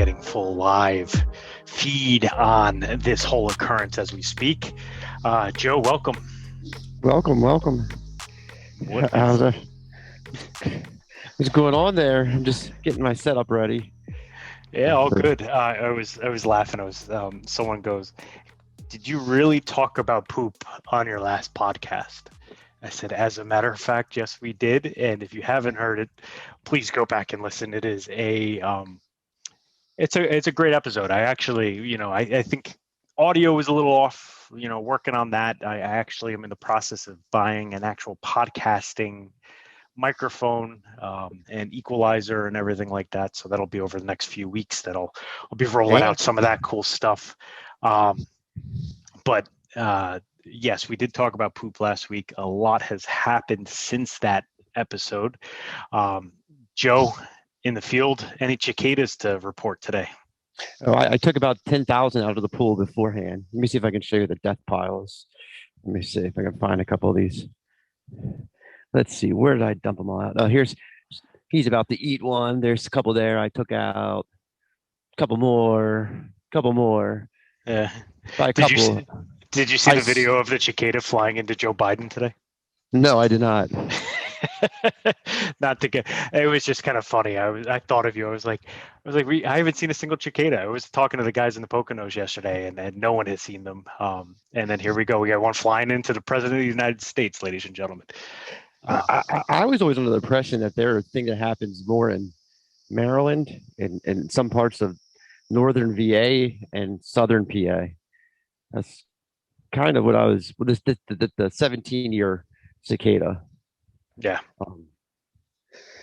getting full live feed on this whole occurrence as we speak. Joe, welcome. Welcome. How's that? What's going on there? I'm just getting my setup ready. Yeah, all good. I was laughing. Someone goes, "Did you really talk about poop on your last podcast?" I said, "As a matter of fact, yes, we did. And if you haven't heard it, please go back and listen. It is it's a great episode. I actually, I think audio was a little off. Working on that. I actually am in the process of buying an actual podcasting microphone and equalizer and everything like that. So that'll be over the next few weeks that I'll be rolling out some of that cool stuff. But yes, we did talk about poop last week. A lot has happened since that episode. Joe, in the field, any cicadas to report today? Oh, I took about 10,000 out of the pool beforehand. Let me see if I can show you the death piles. Let me see if I can find a couple of these. Let's see, where did I dump them all out? Oh, he's about to eat one. There's a couple there. I took out a couple more. Yeah. Did you see the video of the cicada flying into Joe Biden today? No, I did not. Not to get. It was just kind of funny. I thought of you. I was like, I haven't seen a single cicada. I was talking to the guys in the Poconos yesterday, and no one has seen them. And then here we go. We got one flying into the president of the United States, ladies and gentlemen. I was always under the impression that there are things that happens more in Maryland and some parts of northern VA and southern PA. That's kind of what I was with the 17-year cicada. Yeah.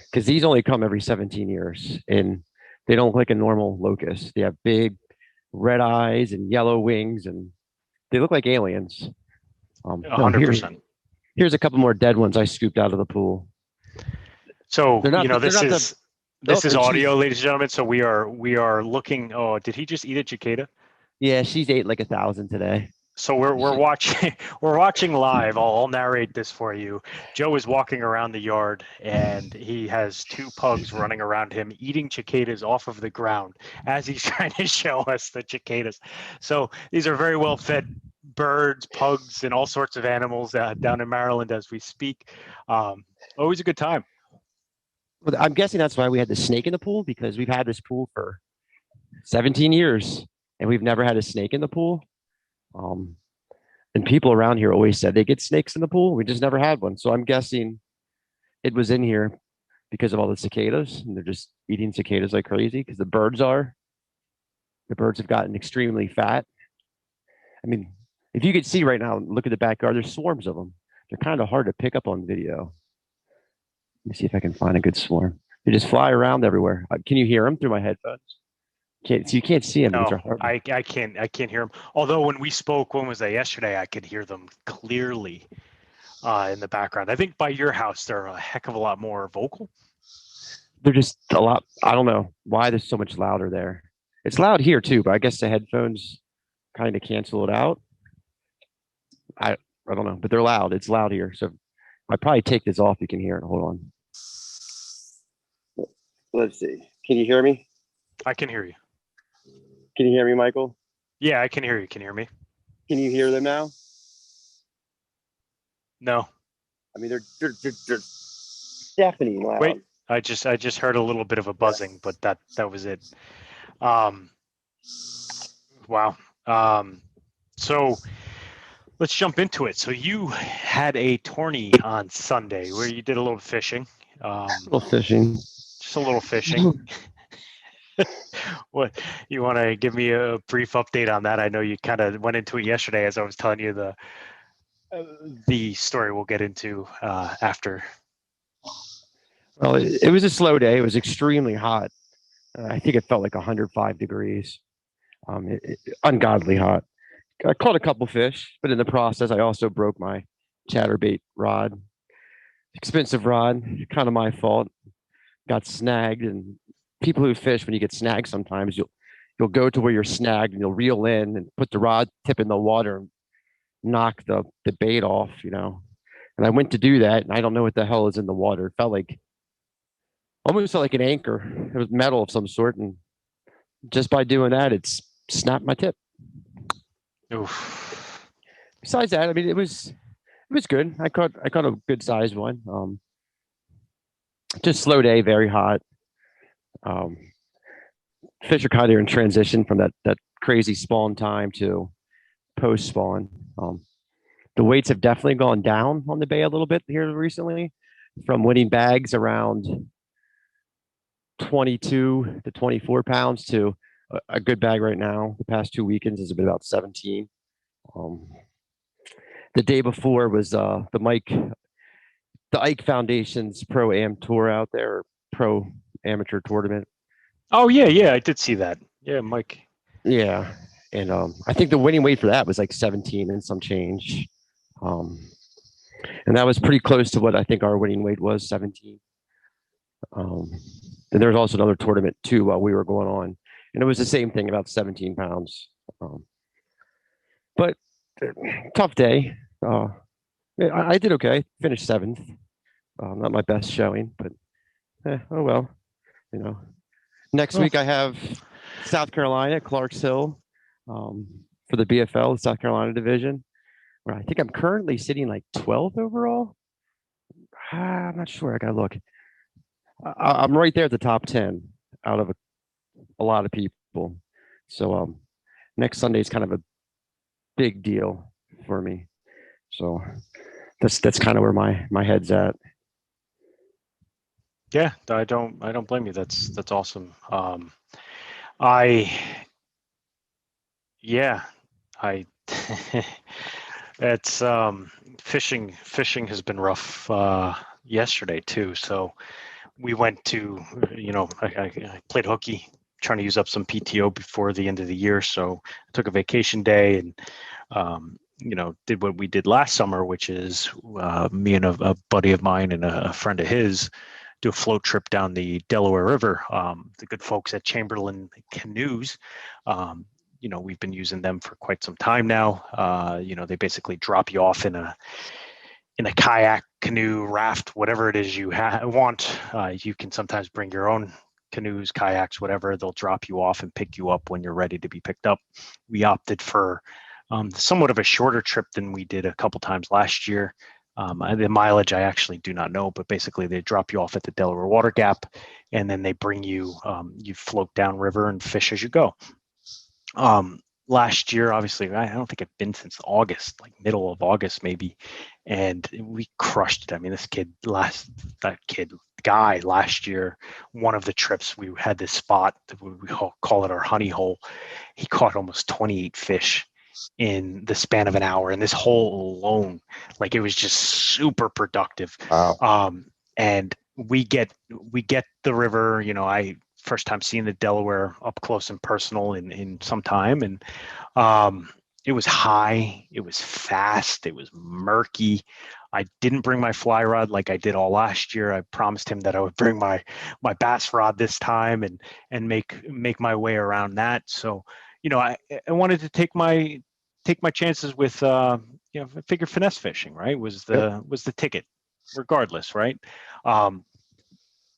Because these only come every 17 years, and they don't look like a normal locust. They have big red eyes and yellow wings, and they look like aliens. 100%. Here's a couple more dead ones I scooped out of the pool. So this is audio, ladies and gentlemen. So we are looking. Oh, did he just eat a cicada? Yeah, she's ate like 1,000 today. So we're watching live. I'll narrate this for you. Joe is walking around the yard, and he has two pugs running around him, eating cicadas off of the ground as he's trying to show us the cicadas. So these are very well fed birds, pugs, and all sorts of animals down in Maryland as we speak. Always a good time. Well, I'm guessing that's why we had the snake in the pool, because we've had this pool for 17 years, and we've never had a snake in the pool. And people around here always said they get snakes in the pool. We just never had one. So I'm guessing it was in here because of all the cicadas, and they're just eating cicadas like crazy because the birds have gotten extremely fat. I mean, if you could see right now, look at the backyard, there's swarms of them. They're kind of hard to pick up on video. Let me see if I can find a good swarm. They just fly around everywhere. Can you hear them through my headphones? You can't see them. No, I can't hear them. Although when we spoke, when was that? Yesterday, I could hear them clearly in the background. I think by your house, they're a heck of a lot more vocal. They're just a lot. I don't know why they're so much louder there. It's loud here too, but I guess the headphones kind of cancel it out. I don't know, but they're loud. It's loud here. So I probably take this off. You can hear it. Hold on. Let's see. Can you hear me? I can hear you. Can you hear me, Michael? Yeah, I can hear you. Can you hear me? Can you hear them now? No. I mean, they're deafening loud. Wait, I just heard a little bit of a buzzing, but that was it. Wow. So let's jump into it. So you had a tourney on Sunday where you did a little fishing. Just a little fishing. What, you want to give me a brief update on that? I know you kind of went into it yesterday as I was telling you the story we'll get into after. Well, it was a slow day. It was extremely hot. I think it felt like 105 degrees. Ungodly hot. I caught a couple fish, but in the process, I also broke my chatterbait rod. Expensive rod, kind of my fault. Got snagged, and people who fish, when you get snagged, sometimes you'll go to where you're snagged and you'll reel in and put the rod tip in the water and knock the bait off, And I went to do that, and I don't know what the hell is in the water. It almost felt like an anchor. It was metal of some sort, and just by doing that, it's snapped my tip. Oof. Besides that, I mean, it was good. I caught a good sized one. Just slow day, very hot. Um, Fish are kind of in transition from that crazy spawn time to post spawn. The weights have definitely gone down on the bay a little bit here recently, from winning bags around 22 to 24 pounds to a good bag right now. The past 2 weekends has been about 17. Um, the day before was the Ike Foundation's Pro Am Tour out there, Pro Amateur Tournament. Oh yeah, I did see that. Yeah, Mike. Yeah, and I think the winning weight for that was like 17 and some change, um, and that was pretty close to what I think our winning weight was, 17. Um, and there was also another tournament too while we were going on, and it was the same thing, about 17 pounds. But tough day. I did okay. Finished seventh. Not my best showing, but oh well. You know, next Well, week I have South Carolina, Clarks Hill, for the BFL, the South Carolina division, where I think I'm currently sitting like 12th overall. I'm not sure. I gotta look. I'm right there at the top 10 out of a lot of people. So next Sunday is kind of a big deal for me. So that's kind of where my head's at. yeah, I don't blame you. That's awesome. I yeah, I it's fishing has been rough yesterday too. So we went to I played hooky, trying to use up some PTO before the end of the year. So I took a vacation day and did what we did last summer, which is me and a buddy of mine and a friend of his do a float trip down the Delaware River. The good folks at Chamberlain Canoes, we've been using them for quite some time now. They basically drop you off in a kayak, canoe, raft, whatever it is you want. You can sometimes bring your own canoes, kayaks, whatever. They'll drop you off and pick you up when you're ready to be picked up. We opted for somewhat of a shorter trip than we did a couple times last year. The mileage I actually do not know, but basically they drop you off at the Delaware Water Gap, and then they bring you. You float downriver and fish as you go. Last year, obviously, I don't think I've been since August, like middle of August maybe, and we crushed it. I mean, guy last year, one of the trips we had this spot that we call it our honey hole. He caught almost 28 fish in the span of an hour, and this hole alone, like it was just super productive. Wow. And we get the river. I first time seeing the Delaware up close and personal in some time, and it was high, it was fast, it was murky. I didn't bring my fly rod like I did all last year. I promised him that I would bring my bass rod this time and make my way around that. So, I wanted to take my chances with figure finesse fishing, right? Was Yep. the ticket, regardless, right? Um,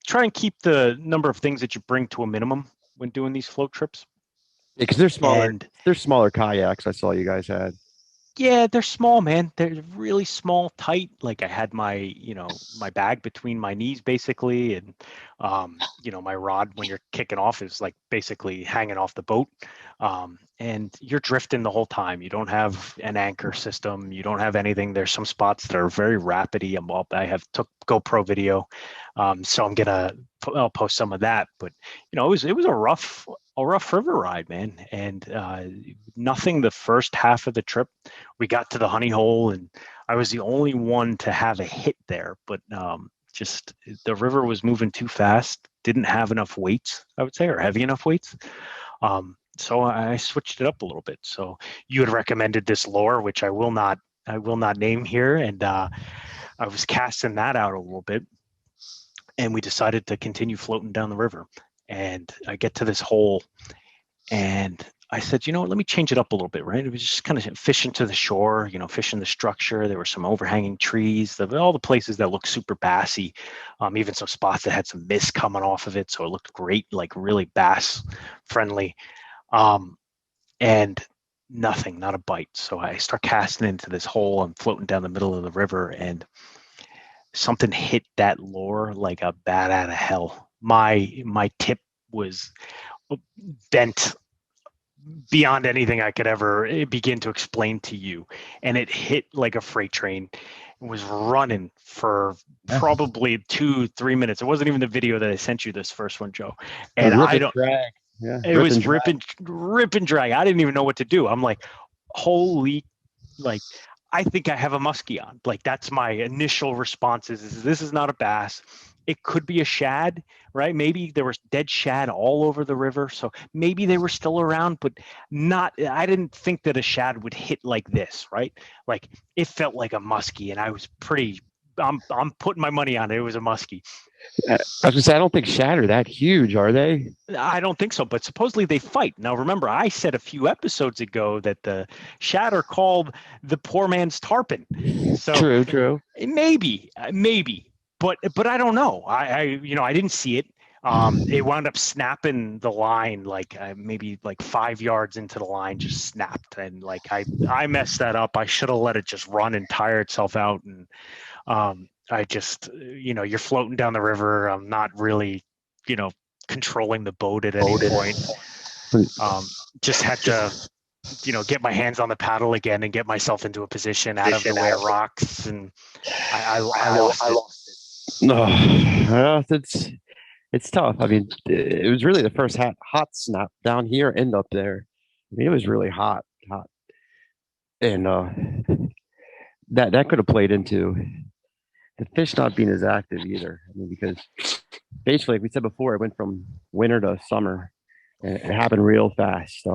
Try and keep the number of things that you bring to a minimum when doing these float trips. Because they're smaller. And They're smaller kayaks. I saw you guys had. yeah, they're small, man. They're really small, tight. Like I had my bag between my knees basically, and my rod when you're kicking off is like basically hanging off the boat. And you're drifting the whole time. You don't have an anchor system. You don't have anything. There's some spots that are very rapidy. I have took GoPro video, so I'll post some of that. But it was a rough river ride, man, and nothing the first half of the trip. We got to the honey hole, and I was the only one to have a hit there, but just the river was moving too fast, didn't have enough weights, I would say, or heavy enough weights. So I switched it up a little bit. So you had recommended this lure, which I will not name here, and I was casting that out a little bit, and we decided to continue floating down the river. And I get to this hole, and I said, you know what, let me change it up a little bit, right? It was just kind of fishing to the shore, fishing the structure. There were some overhanging trees, all the places that looked super bassy, even some spots that had some mist coming off of it. So it looked great, like really bass friendly. Um, and nothing, not a bite. So I start casting into this hole. I'm floating down the middle of the river, and something hit that lure like a bat out of hell. My tip was bent beyond anything I could ever begin to explain to you. And it hit like a freight train. It was running for probably 2-3 minutes. It wasn't even the video that I sent you, this first one, Joe. And Rip and drag. Yeah, it was rip and drag. I didn't even know what to do. I'm like, holy, like, I think I have a muskie on. Like, that's my initial response is this is not a bass. It could be a shad, right? Maybe there was dead shad all over the river. So maybe they were still around, but I didn't think that a shad would hit like this, right? Like, it felt like a muskie, and I was I'm putting my money on it. It was a muskie. I was gonna say, I don't think shad are that huge, are they? I don't think so, but supposedly they fight. Now, remember, I said a few episodes ago that the shad are called the poor man's tarpon. So True. Maybe, but I don't know. I didn't see it. It wound up snapping the line like maybe like 5 yards into the line, just snapped, and like I messed that up. I should have let it just run and tire itself out, and I just you're floating down the river. I'm not really controlling the boat at any point. Just had to get my hands on the paddle again and get myself into a position out of the way of rocks, and I lost it. No, it's tough. I mean, it was really the first hot snap down here and up there. I mean, it was really hot, and that could have played into the fish not being as active either. I mean, because basically, like we said before, it went from winter to summer, and it happened real fast.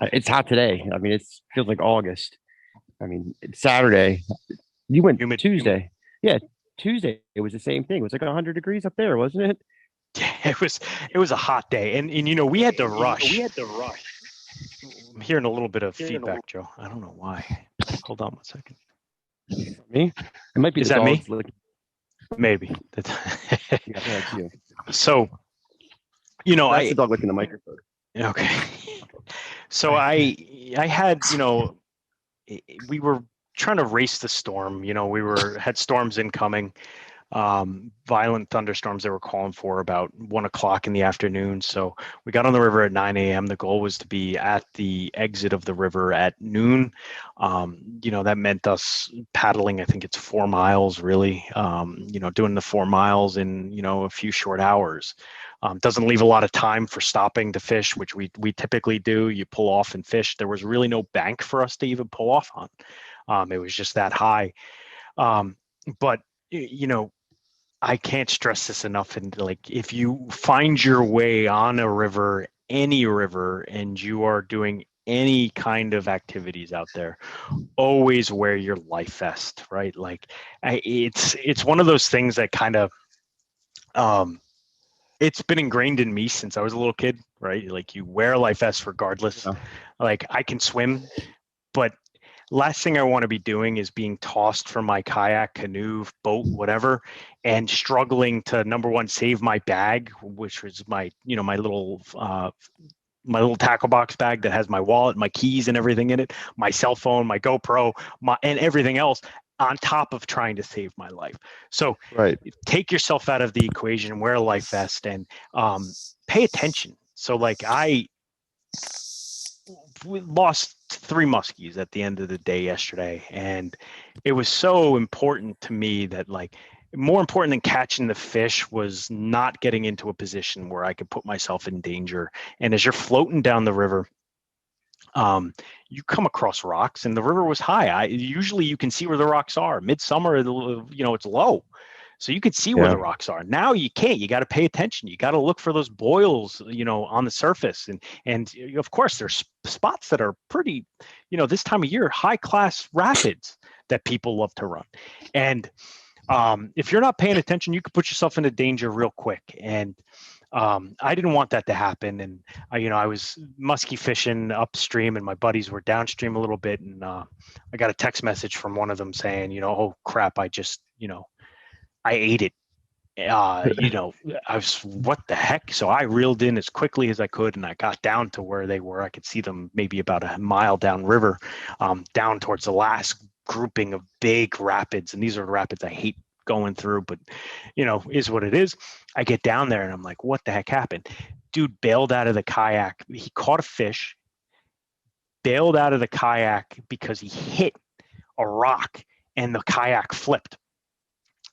It's hot today. I mean, it feels like August. I mean, it's Saturday. You went Tuesday. Yeah, Tuesday. It was the same thing. It was like 100 degrees up there, wasn't it? Yeah, it was a hot day, and we had to rush. I'm hearing a little bit of feedback, Joe. I don't know why. Hold on 1 second. Me? It might be. Is that me? Maybe. Yeah, that's you. So, that's the dog licking the microphone. Okay. So I had, we were trying to race the storm. We had storms incoming, violent thunderstorms they were calling for about 1 o'clock in the afternoon. So we got on the river at 9 a.m. The goal was to be at the exit of the river at noon. That meant us paddling, I think it's 4 miles really, doing the 4 miles in, a few short hours. Doesn't leave a lot of time for stopping to fish, which we typically do. You pull off and fish. There was really no bank for us to even pull off on. It was just that high. But, I can't stress this enough. And like, if you find your way on a river, any river, and you are doing any kind of activities out there, always wear your life vest, right? Like it's one of those things that kind of, it's been ingrained in me since I was a little kid, right? Like, you wear a life vest regardless. Yeah. Like, I can swim, but last thing I want to be doing is being tossed from my kayak, canoe, boat, whatever, and struggling to, number one, save my bag, which was my little tackle box bag that has my wallet, my keys and everything in it, my cell phone, my GoPro, and everything else, on top of trying to save my life. So take yourself out of the equation, wear a life vest, and pay attention. So like, we lost 3 muskies at the end of the day yesterday, and it was so important to me that, like, more important than catching the fish was not getting into a position where I could put myself in danger. And as you're floating down the river, you come across rocks, and the river was high. Usually you can see where the rocks are. Midsummer, it's low, so you could see where the rocks are. Now you can't. You got to pay attention. You got to look for those boils, on the surface. And of course, there's spots that are pretty, this time of year, high class rapids that people love to run. And if you're not paying attention, you could put yourself into danger real quick. And I didn't want that to happen. And I was musky fishing upstream and my buddies were downstream a little bit. And I got a text message from one of them saying, oh crap, I just, I ate it. I was, what the heck? So I reeled in as quickly as I could and I got down to where they were. I could see them maybe about a mile downriver, down towards the last grouping of big rapids. And these are rapids I hate going through, but is what it is. I get down there and I'm like, what the heck happened? Dude bailed out of the kayak. He caught a fish, bailed out of the kayak because he hit a rock and the kayak flipped.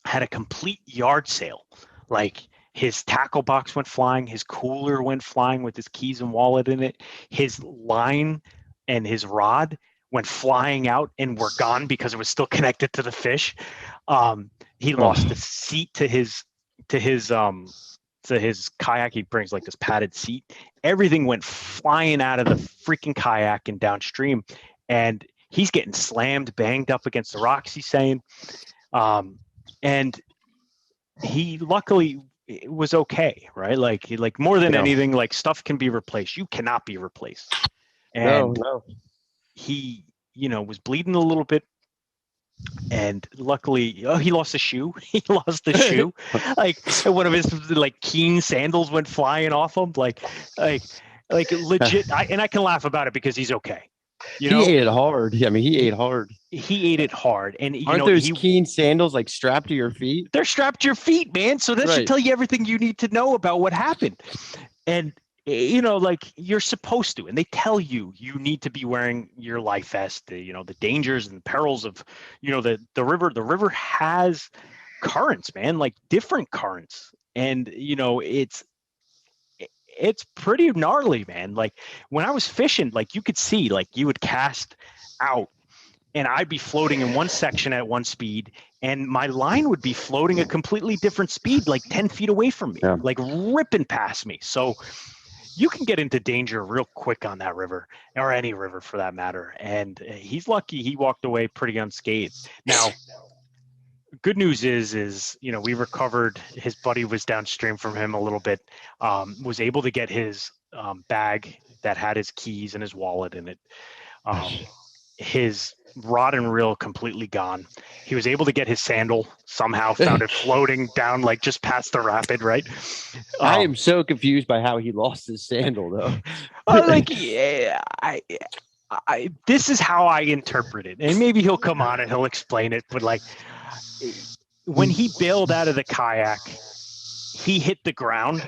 Had a complete yard sale. Like his tackle box went flying, his cooler went flying with his keys and wallet in it, his line and his rod went flying out and were gone because it was still connected to the fish. He lost the seat to his kayak. He brings like this padded seat. Everything went flying out of the freaking kayak and downstream, and he's getting slammed, banged up against the rocks. He's saying, and he luckily was okay, right? Like more than anything, like stuff can be replaced. You cannot be replaced. And no. He, was bleeding a little bit. And luckily, he lost a shoe. He lost the shoe. Like one of his like keen sandals went flying off him. Like legit. I can laugh about it because he's okay. He ate it hard. I mean, he ate hard. He ate it hard. And aren't those keen sandals like strapped to your feet? They're strapped to your feet, man. So that should tell you everything you need to know about what happened. And like you're supposed to, and they tell you need to be wearing your life vest, the dangers and perils of, the river. The river has currents, man, like different currents. And, it's pretty gnarly, man. Like when I was fishing, like you could see, like you would cast out and I'd be floating in one section at one speed and my line would be floating a completely different speed, like 10 feet away from me, like ripping past me. So you can get into danger real quick on that river, or any river for that matter. And he's lucky he walked away pretty unscathed. Now, good news is, we recovered. His buddy was downstream from him a little bit, was able to get his bag that had his keys and his wallet in it. His rod and reel completely gone. He was able to get his sandal, somehow found it floating down like just past the rapid, right? I am so confused by how he lost his sandal though. This is how I interpret it. And maybe he'll come on and he'll explain it, but like when he bailed out of the kayak, he hit the ground,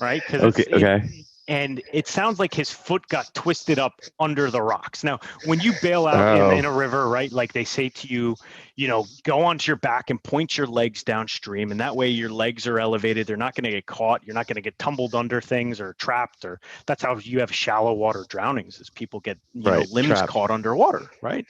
right? Okay. And it sounds like his foot got twisted up under the rocks. Now, when you bail out in a river, right, like they say to you, go onto your back and point your legs downstream. And that way your legs are elevated. They're not going to get caught. You're not going to get tumbled under things or trapped. Or that's how you have shallow water drownings, is people get limbs trapped, caught underwater, right?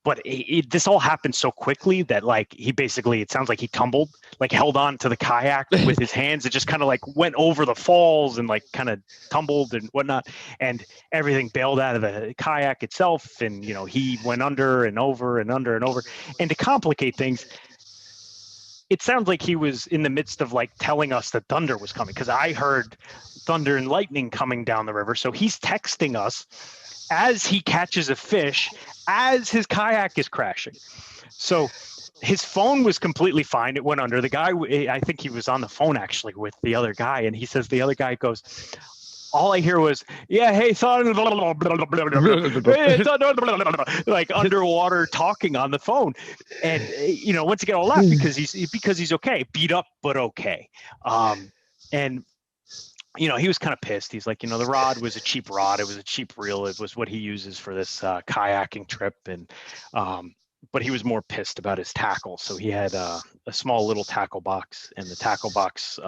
But this all happened so quickly that like he basically, it sounds like he tumbled, like held on to the kayak with his hands. It just kind of like went over the falls and like kind of tumbled and whatnot. And everything bailed out of the kayak itself. And, he went under and over and under and over. And to complicate things, it sounds like he was in the midst of like telling us that thunder was coming, because I heard thunder and lightning coming down the river. So he's texting us as he catches a fish, as his kayak is crashing. So his phone was completely fine. It went under. The guy, I think he was on the phone actually with the other guy. And he says, the other guy goes, all I hear was, yeah, hey, son, like underwater talking on the phone. And, once again, I'll laugh because he's okay, beat up, but okay. And he was kind of pissed. He's like, the rod was a cheap rod. It was a cheap reel. It was what he uses for this kayaking trip. And, but he was more pissed about his tackle. So he had a small little tackle box, and the tackle box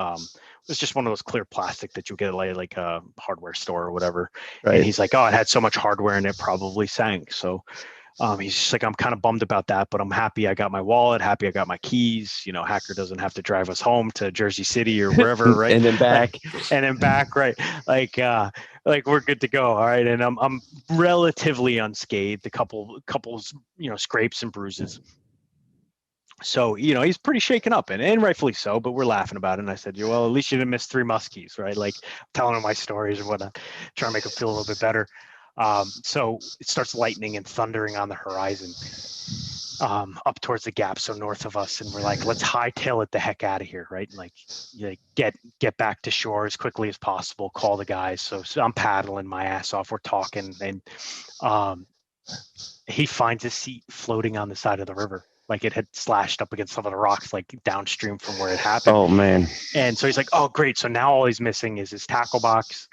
was just one of those clear plastic that you get at like a hardware store or whatever. Right. And he's like, oh, it had so much hardware and it probably sank. So he's just like, I'm kind of bummed about that, but I'm happy I got my wallet, happy I got my keys. Hacker doesn't have to drive us home to Jersey City or wherever, right? And then back. Right? Like we're good to go. All right. And I'm relatively unscathed. A couple scrapes and bruises. So, he's pretty shaken up, and rightfully so, but we're laughing about it. And I said, well, at least you didn't miss 3 muskies, right? Like telling him my stories and whatnot, trying to make him feel a little bit better. So it starts lightning and thundering on the horizon, up towards the gap, so north of us. And we're like, let's hightail it the heck out of here, right? And like get back to shore as quickly as possible, call the guys. So I'm paddling my ass off. We're talking, and he finds a seat floating on the side of the river. Like it had slashed up against some of the rocks, like downstream from where it happened. Oh man. And so he's like, oh great. So now all he's missing is his tackle box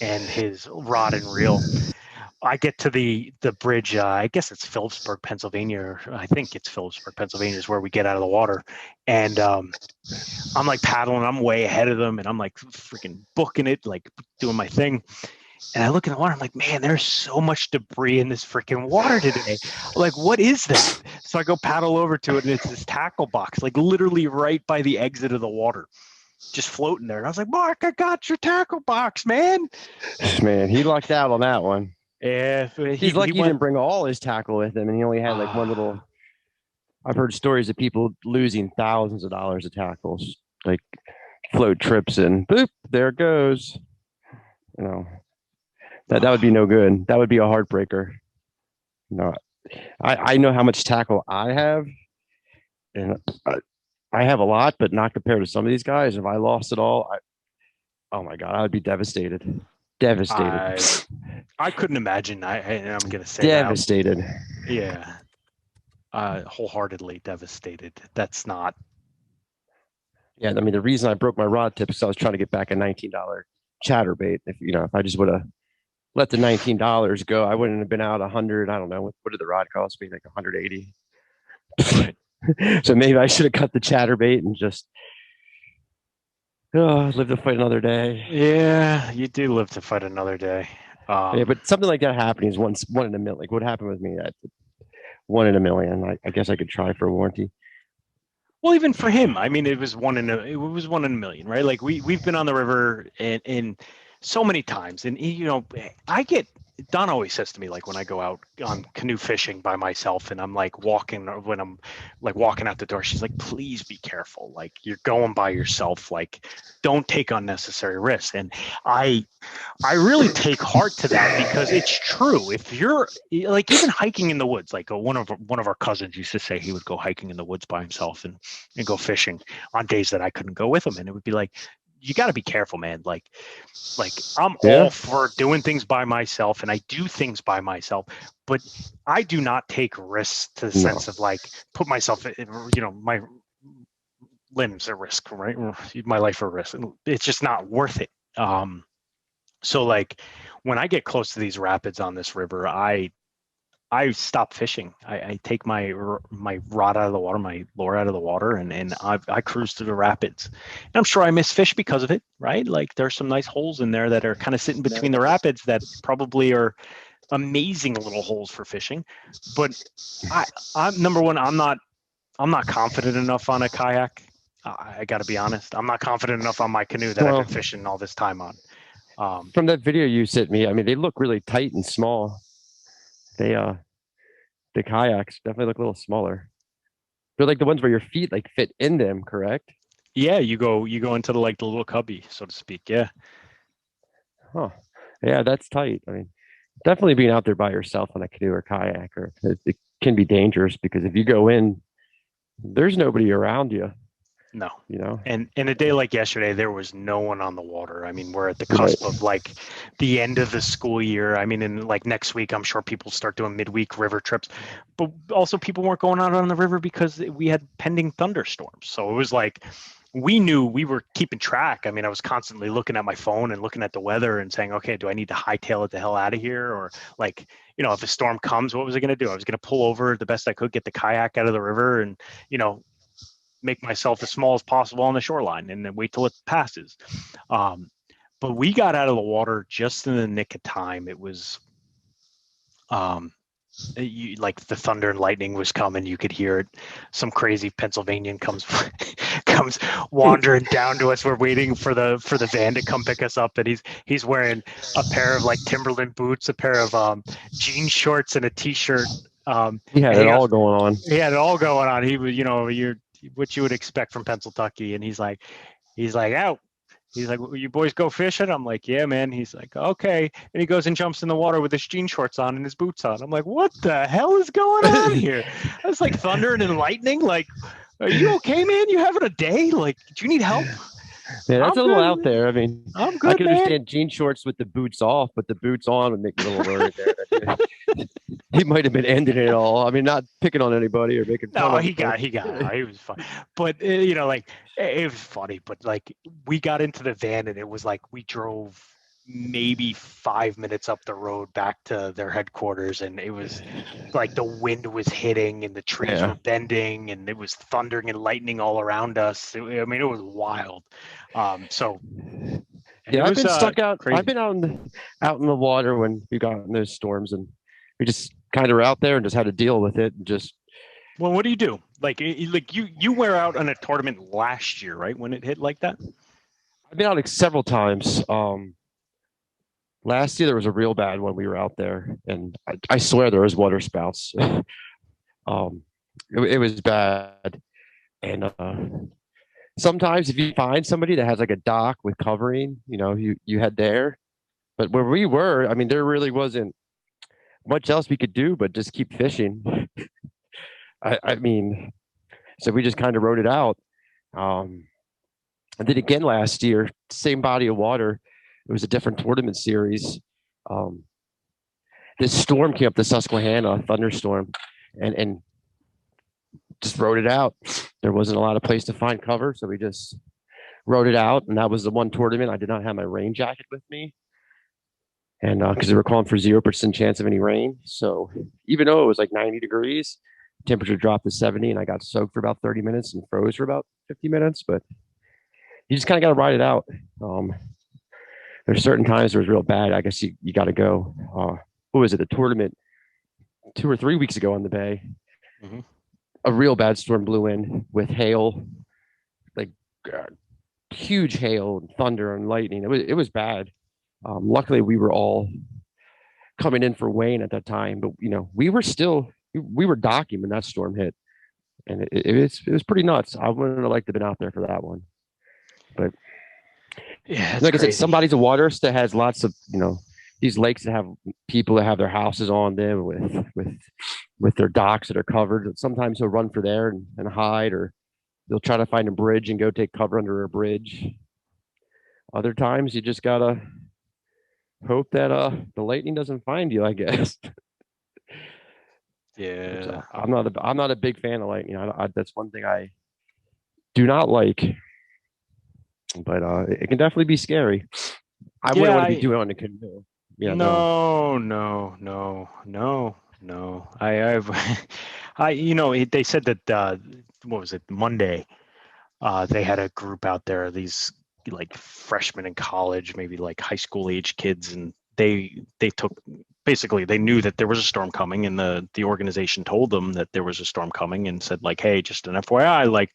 and his rod and reel. I get to the bridge. I guess it's Phillipsburg, Pennsylvania. Or I think it's Phillipsburg, Pennsylvania is where we get out of the water. And I'm like paddling. I'm way ahead of them. And I'm like freaking booking it, like doing my thing. And I look in the water, I'm like, man, there's so much debris in this freaking water today. Like, what is that? So I go paddle over to it, and it's this tackle box, like literally right by the exit of the water, just floating there. And I was like, Mark, I got your tackle box, man. Man, he lucked out on that one. Yeah. He's lucky he didn't bring all his tackle with him, and he only had like one little. I've heard stories of people losing thousands of dollars of tackles, like float trips, and boop, there it goes. That would be no good. That would be a heartbreaker. I know how much tackle I have, and I have a lot, but not compared to some of these guys. If I lost it all, oh my God, I would be devastated. Devastated. I couldn't imagine. I'm going to say devastated. That. Yeah. Wholeheartedly devastated. That's not. Yeah, I mean, the reason I broke my rod tip is I was trying to get back a $19 chatterbait. If I just would have let the $19 go, I wouldn't have been out 100. I don't know. What did the rod cost me? Like 180. So maybe I should have cut the chatterbait and just live to fight another day. Yeah, you do live to fight another day. Yeah, but something like that happening is one in a million. Like what happened with me, that 1 in a million. I guess I could try for a warranty. Well, even for him, I mean, it was 1 in a million, right? Like we've been on the river in so many times, and Don always says to me, like when I go out on canoe fishing by myself and I'm like walking, or when I'm like walking out the door, she's like, please be careful. Like you're going by yourself, like don't take unnecessary risks. And I really take heart to that, because it's true. If you're like even hiking in the woods, like one of our cousins used to say he would go hiking in the woods by himself and go fishing on days that I couldn't go with him. And it would be like, you got to be careful, man. Like I'm all for doing things by myself, and I do things by myself, but I do not take risks to the sense of like put myself, my limbs at risk, right? My life at risk. It's just not worth it. So like when I get close to these rapids on this river, I stop fishing. I take my rod out of the water, my lure out of the water, and I cruise through the rapids. And I'm sure I miss fish because of it, right? Like there's some nice holes in there that are kind of sitting between the rapids that probably are amazing little holes for fishing. But I'm number one, I'm not confident enough on a kayak. I got to be honest. I'm not confident enough on my canoe that I've been fishing all this time on. From that video you sent me, I mean, they look really tight and small. The kayaks definitely look a little smaller. They're like the ones where your feet like fit in them, correct? Yeah, you go into the little cubby, so to speak. Yeah. Huh. Yeah, that's tight. I mean, definitely being out there by yourself on a canoe or kayak, it can be dangerous, because if you go in, there's nobody around you. No. And in a day like yesterday, there was no one on the water. I mean, we're at the cusp of like the end of the school year. I mean, in like next week, I'm sure people start doing midweek river trips, but also people weren't going out on the river because we had pending thunderstorms. So it was like, we knew we were keeping track. I mean, I was constantly looking at my phone and looking at the weather and saying, okay, do I need to hightail it the hell out of here? Or like, if a storm comes, what was I going to do? I was going to pull over the best I could, get the kayak out of the river, and, make myself as small as possible on the shoreline and then wait till it passes. But we got out of the water just in the nick of time. It was like the thunder and lightning was coming. You could hear it. Some crazy Pennsylvanian comes wandering down to us. We're waiting for the van to come pick us up, and he's wearing a pair of like Timberland boots, a pair of jean shorts, and a t-shirt He had And it all going on. he had it all going on. He was, you're what you would expect from Pennsylvania. And he's like, out. He's like, "Will you boys go fishing?" I'm like, "Yeah, man." He's like, "Okay." And he goes and jumps in the water with his jean shorts on and his boots on. I'm like, "What the hell is going on here?" I was like, thunder and lightning. Like, are you okay, man? You having a day? Like, do you need help? Yeah, that's I'm a little good. out there. I mean, I'm I good, could man. understand jean shorts with the boots off, but the boots on would make me a little worried there. He might have been ending it all. I mean, not picking on anybody or making fun No, of he him. got he was fine. But like it was funny. But like we got into the van and it was like we drove maybe 5 minutes up the road back to their headquarters, and it was like the wind was hitting and the trees Yeah. were bending and it was thundering and lightning all around us. I mean, it was wild. So it Yeah, I've was been stuck out. I've crazy. been out in the water when we got in those storms, and we just kind of were out there and just had to deal with it. And just Well, what do you do? Like you were out on a tournament last year, right? When it hit like that? I've been out like several times. Last year there was a real bad one. We were out there, and I swear there was water spouts. It was bad, and sometimes if you find somebody that has like a dock with covering, you head there. But where we were, I mean, there really wasn't much else we could do but just keep fishing. I mean, so we just kind of rode it out. Um, I did again last year, same body of water. It was a different tournament series. Um, this storm came up the Susquehanna, thunderstorm, and just rode it out. There wasn't a lot of place to find cover, so we just rode it out. And that was the one tournament I did not have my rain jacket with me, and because they were calling for 0% chance of any rain. So even though it was like 90 degrees, temperature dropped to 70, and I got soaked for about 30 minutes and froze for about 50 minutes. But you just kind of got to ride it out. There's certain times where it's real bad. I guess you got to go. What was it? A tournament 2 or 3 weeks ago on the bay. Mm-hmm. A real bad storm blew in with hail, like huge hail and thunder and lightning. It was bad. Luckily, we were all coming in for Wayne at that time, but we were docking when that storm hit, and it was pretty nuts. I wouldn't have liked to have been out there for that one, but Yeah, it's like I said, crazy. some bodies of water that has lots of these lakes that have people that have their houses on them with their docks that are covered. Sometimes he'll run for there and hide, or they'll try to find a bridge and go take cover under a bridge. Other times you just gotta hope that the lightning doesn't find you, I guess. Which, Yeah. I'm not a big fan of lightning. That's one thing I do not like, but it can definitely be scary. I wouldn't Yeah, want to be doing it on a canoe. Yeah, no. no. I've, they said that what was it, Monday? They had a group out there, these like freshmen in college, maybe like high school age kids, and they took basically they knew that there was a storm coming, and the organization told them that there was a storm coming, and said like, hey, just an FYI, like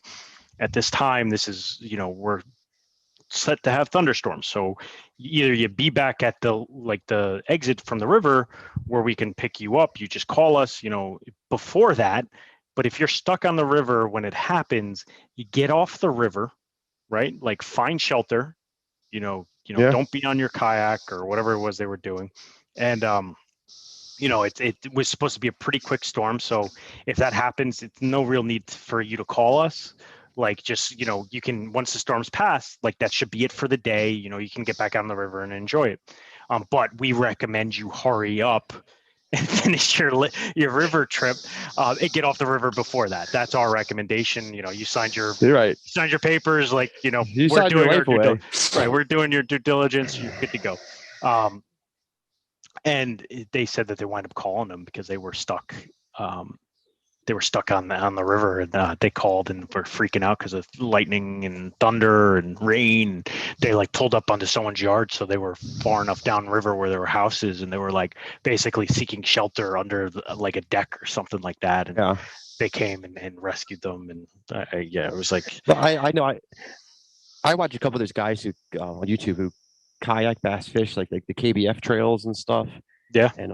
at this time, this is we're set to have thunderstorms. So either you be back at the exit from the river where we can pick you up. You just call us, before that. But if you're stuck on the river when it happens, you get off the river, right? Like find shelter, Yeah. don't be on your kayak or whatever it was they were doing. And it was supposed to be a pretty quick storm. So if that happens, it's no real need for you to call us. Like just, you can, once the storm's passed, like that should be it for the day. You can get back on the river and enjoy it. But we recommend you hurry up and finish your river trip and get off the river before that. That's our recommendation. You signed your You're right. papers, like, You we're signed your doing our life away. right. We're doing your due diligence. You're good to go. And they said that they wind up calling them because they were stuck. They were stuck on the river, and they called and were freaking out because of lightning and thunder and rain. They like pulled up onto someone's yard, so they were far enough downriver where there were houses, and they were like basically seeking shelter under like a deck or something like that. And Yeah. they came and rescued them, and it was like. But I know I watch a couple of those guys who on YouTube who kayak bass fish like the KBF trails and stuff. Yeah. And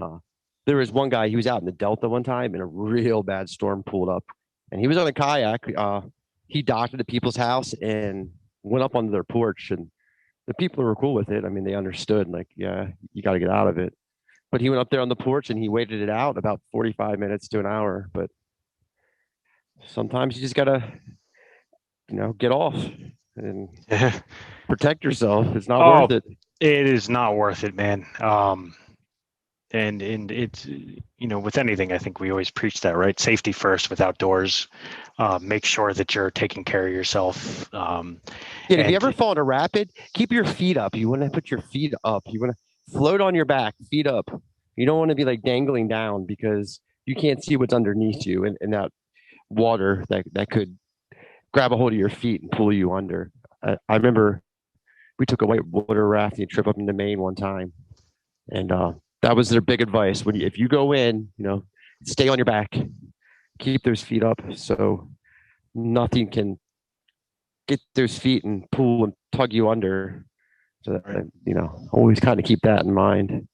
there was one guy, he was out in the Delta one time and a real bad storm pulled up and he was on a kayak. He docked at the people's house and went up onto their porch and the people were cool with it. I mean, they understood like, yeah, you got to get out of it. But he went up there on the porch and he waited it out about 45 minutes to an hour. But sometimes you just got to, get off and protect yourself. It's not worth it. It is not worth it, man. And it's, with anything, I think we always preach that, right? Safety first with outdoors. Make sure that you're taking care of yourself. If you ever fall in a rapid, keep your feet up. You want to put your feet up. You want to float on your back, feet up. You don't want to be like dangling down because you can't see what's underneath you and that water that could grab a hold of your feet and pull you under. I remember we took a whitewater rafting trip up into Maine one time, and that was their big advice. If you go in, stay on your back, keep those feet up, so nothing can get those feet and pull and tug you under. So that, always kind of keep that in mind.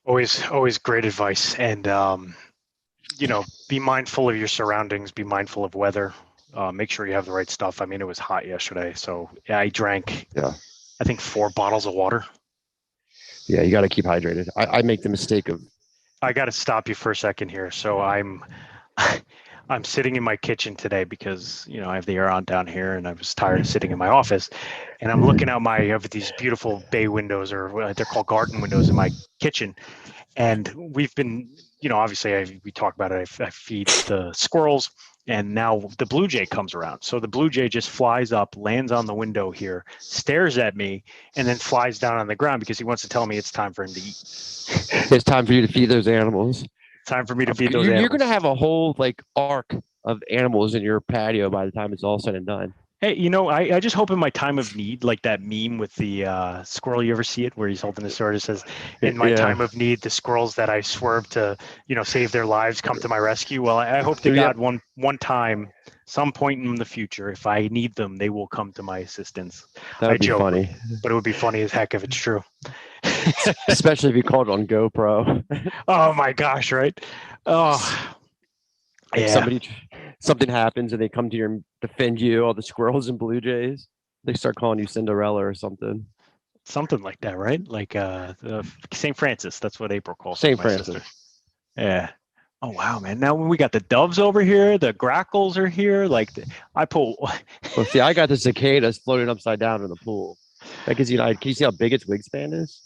Always great advice, and be mindful of your surroundings. Be mindful of weather. Make sure you have the right stuff. I mean, it was hot yesterday, so yeah, I drank. Yeah. I think 4 bottles of water. Yeah, you got to keep hydrated. I make the mistake of. I got to stop you for a second here. So I'm sitting in my kitchen today because I have the air on down here, and I was tired of sitting in my office, and I'm looking out I have these beautiful bay windows, or they're called garden windows, in my kitchen, and we've been, obviously we talk about it. I feed the squirrels. And now the blue jay comes around. So the blue jay just flies up, lands on the window here, stares at me, and then flies down on the ground because he wants to tell me it's time for him to eat. It's time for you to feed those animals. Time for me to feed those animals. You're going to have a whole arc of animals in your patio by the time it's all said and done. Hey, I just hope in my time of need, like that meme with the squirrel, you ever see it, where he's holding the sword, it says, in my time of need, the squirrels that I swerved to, save their lives come to my rescue. Well, I hope to God one time, some point in the future, if I need them, they will come to my assistance. That would be funny. But it would be funny as heck if it's true. Especially if you called it on GoPro. Oh my gosh, right? Oh, yeah. Something happens and they come to you, defend you, all the squirrels and blue jays. They start calling you Cinderella or something. Something like that, right? Like St. Francis. That's what April calls St. Francis. Sister. Yeah. Oh wow, man! Now when we got the doves over here, the grackles are here. I pull. Well, see, I got the cicadas floating upside down in the pool. That gives you can you see how big its wingspan is?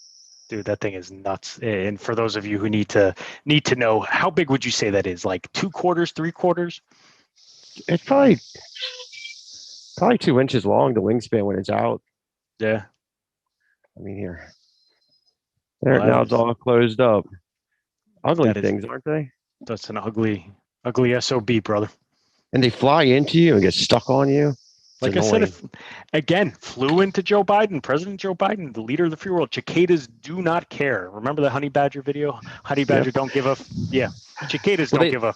Dude, that thing is nuts. And for those of you who need to know, how big would you say that is? Like 2/4, 3/4? It's probably 2 inches long, the wingspan when it's out. Yeah. I mean, here. There, now it's all closed up. Ugly things, aren't they? That's an ugly SOB, brother. And they fly into you and get stuck on you. Like I said, flew into President Joe Biden, the leader of the free world. Cicadas do not care. Remember the honey badger video? Honey badger don't give a. Yeah, cicadas don't give a.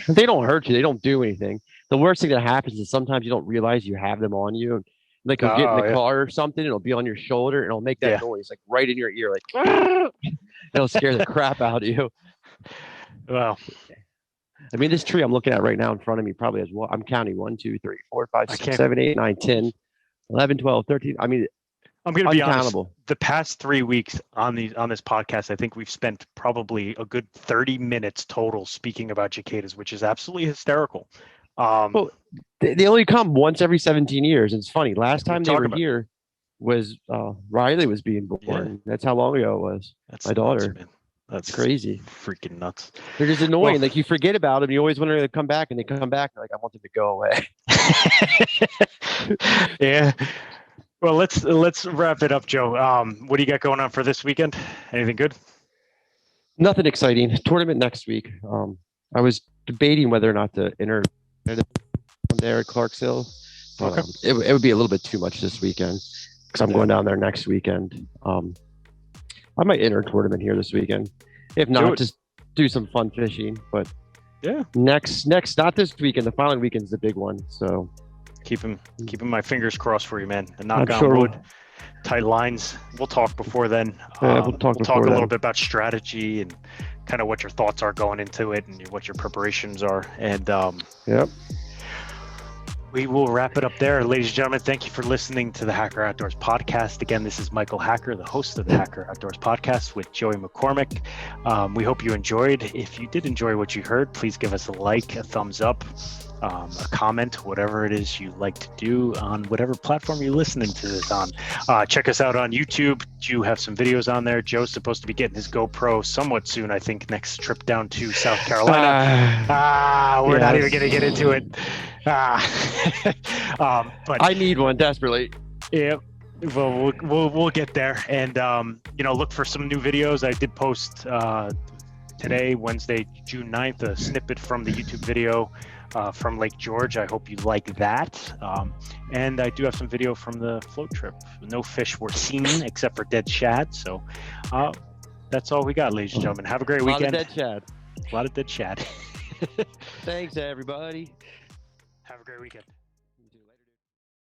They don't hurt you. They don't do anything. The worst thing that happens is sometimes you don't realize you have them on you. Like you'll get in the car or something, it'll be on your shoulder, and it'll make that noise like right in your ear, like it'll scare the crap out of you. Well, I mean, this tree I'm looking at right now in front of me probably has I'm counting 1, 2, 3, 4, 5, 6, 7, 8, 9, 10, 11, 12, 13. I mean, I'm going to be honest. The past 3 weeks on this podcast, I think we've spent probably a good 30 minutes total speaking about cicadas, which is absolutely hysterical. Well, they only come once every 17 years. It's funny. Last time they were here was Riley was being born. Yeah. That's how long ago it was. That's my daughter. Nuts, that's crazy. Freaking nuts. They're just annoying. Well, like you forget about them. You always wonder if they come back, and they come back. Like I want them to go away. Yeah. Well, let's wrap it up, Joe. What do you got going on for this weekend? Anything good? Nothing exciting. Tournament next week. I was debating whether or not to enter there at Clarksville. Okay. It would be a little bit too much this weekend because I'm going down there next weekend. I might enter a tournament here this weekend. If not, just do some fun fishing. But yeah, next, not this weekend. The following weekend's the big one. So keeping my fingers crossed for you, man. And knock on wood. tight lines. We'll talk before then. Yeah, we'll talk a then. little bit about strategy and kind of what your thoughts are going into it and what your preparations are. And Yep. we will wrap it up there. Ladies and gentlemen, thank you for listening to the Hacker Outdoors podcast. Again, this is Michael Hacker, the host of the Hacker Outdoors podcast with Joey McCormack. We hope you enjoyed. If you did enjoy what you heard, please give us a like, a thumbs up, a comment, whatever it is you like to do on whatever platform you're listening to this on. Check us out on YouTube. You have some videos on there. Joe's supposed to be getting his GoPro somewhat soon, I think, next trip down to South Carolina. We're not even going to get into it. But I need one desperately. Yeah, well, we'll get there, and look for some new videos. I did post today, Wednesday, June 9th, a snippet from the YouTube video from Lake George. I hope you like that. And I do have some video from the float trip. No fish were seen except for dead shad. So that's all we got, ladies and gentlemen. Have a great weekend. A lot of dead shad. Thanks, everybody. Have a great weekend.